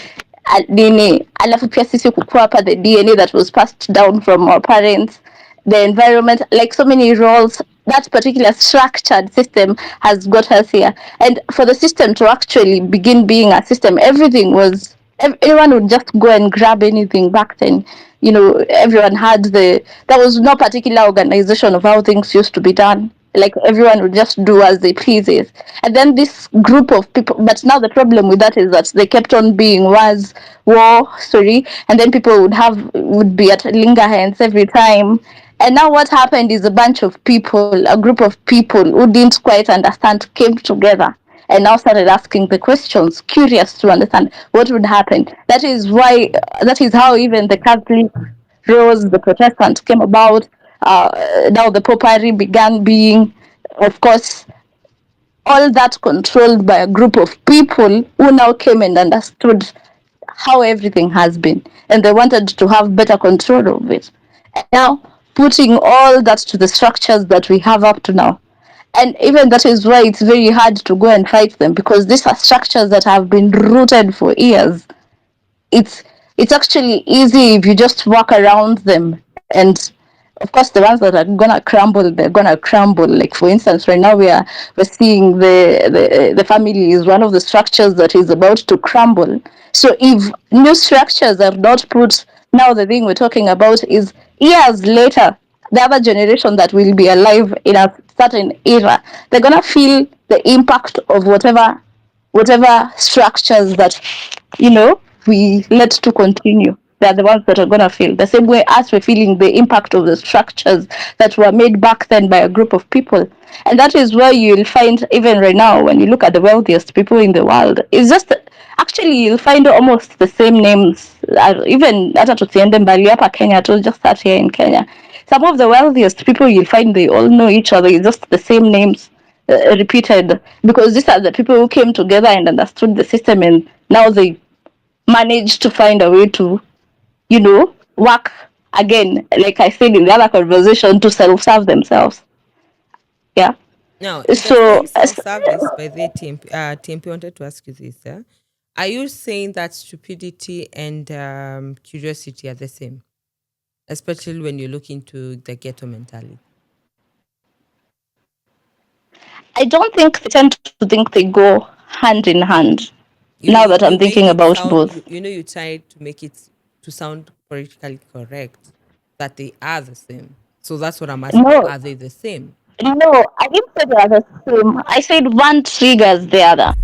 nini, alafu pia sisi kukua hapa, the DNA that was passed down from our parents, the environment, like so many roles, that particular structured system has got us here. And for the system to actually begin being a system, everything was everyone would just go and grab anything back then. Everyone had there was no particular organization of how things used to be done. Like everyone would just do as they pleases. And then this group of people, but now the problem with that is that they kept on being war, and then people would be at linggerhands every time. And now what happened is a bunch of people, a group of people who didn't quite understand came together and now started asking the questions, curious to understand what would happen. That is how even the Catholic rose, the Protestant came about. Now the Popery began being, of course, all that controlled by a group of people who now came and understood how everything has been, and they wanted to have better control of it. And now putting all that to the structures that we have up to now. And even that is why it's very hard to go and fight them, because these are structures that have been rooted for years. It's actually easy if you just walk around them, and of course the ones that are gonna crumble, they're gonna crumble. Like for instance, right now we're seeing the family is one of the structures that is about to crumble. So if new structures are not put now, the thing we're talking about is years later, the other generation that will be alive in a certain era, they're gonna feel the impact of whatever structures that we let to continue. They're the ones that are going to feel the same way as we're feeling the impact of the structures that were made back then by a group of people. And that is where you'll find, even right now, when you look at the wealthiest people in the world, it's just actually you'll find almost the same names. Even hata tusiende mbali hapa Kenya, to just start here in Kenya. Some of the wealthiest people you'll find they all know each other. It's just the same names. repeated, because these are the people who came together and understood the system, and now they managed to find a way to, work again, like I said in the other conversation, to self-serve themselves. Yeah. Now, in the So same self-service, by the TMP wanted to ask you this. Are you saying that stupidity and curiosity are the same, especially when you look into the ghetto mentality? I don't think they tend to think they go hand in hand. You Now you, that I'm you made thinking it about sound both. you tried to make it to sound politically correct that they are the same. So that's what I'm asking. No, Are they the same? no, I didn't say they are the same. I said one triggers the other.